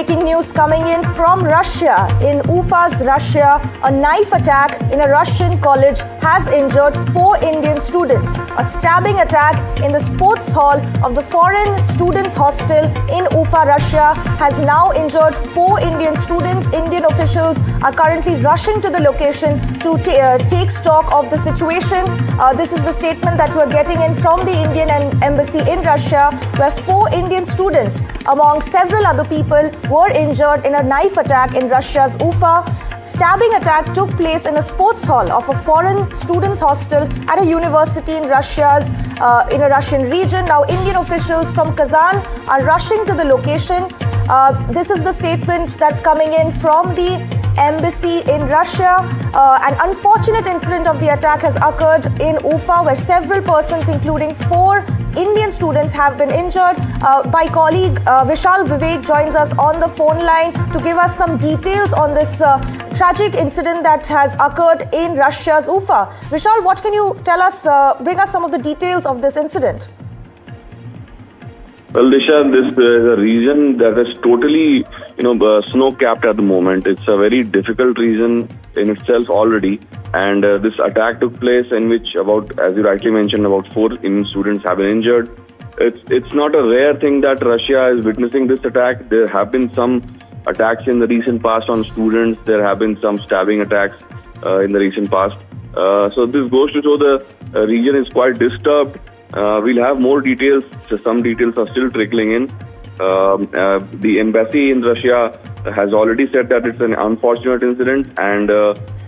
Breaking news coming in from Russia. In Ufa's Russia, a knife attack in a Russian college has injured 4 Indian students. A stabbing attack in the sports hall of the foreign students hostel in Ufa, Russia has now injured 4 Indian students. Indian officials are currently rushing to the location to take stock of the situation. This is the statement that we're getting in from the Indian embassy in Russia, where 4 Indian students, among several other people, were injured in a knife attack in Russia's Ufa. Stabbing attack took place in a sports hall of a foreign students hostel at a university in in a Russian region. Now, Indian officials from Kazan are rushing to the location. This is the statement that's coming in from the embassy in Russia. An unfortunate incident of the attack has occurred in Ufa, where several persons, including 4 Indian students, have been injured. My colleague Vishal Vivek joins us on the phone line to give us some details on this tragic incident that has occurred in Russia's Ufa. Vishal, what can you tell us, bring us some of the details of this incident? Well, Disha, this is a region that is totally, snow-capped at the moment. It's a very difficult region in itself already. And this attack took place in which as you rightly mentioned, about 4 Indian students have been injured. It's not a rare thing that Russia is witnessing this attack. There have been some attacks in the recent past on students. There have been some stabbing attacks in the recent past. So this goes to show the region is quite disturbed. We'll have more details. Some details are still trickling in. The embassy in Russia has already said that it's an unfortunate incident, and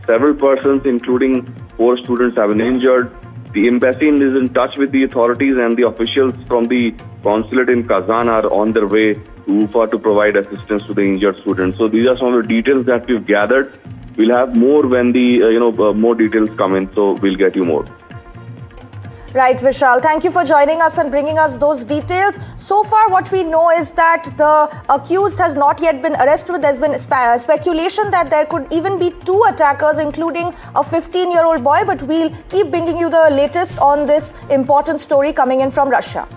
several persons, including 4 students, have been injured. The embassy is in touch with the authorities, and the officials from the consulate in Kazan are on their way to Ufa to provide assistance to the injured students. So these are some of the details that we've gathered. We'll have more when the more details come in. So we'll get you more. Right, Vishal. Thank you for joining us and bringing us those details. So far, what we know is that the accused has not yet been arrested. There's been speculation that there could even be 2 attackers, including a 15-year-old boy. But we'll keep bringing you the latest on this important story coming in from Russia.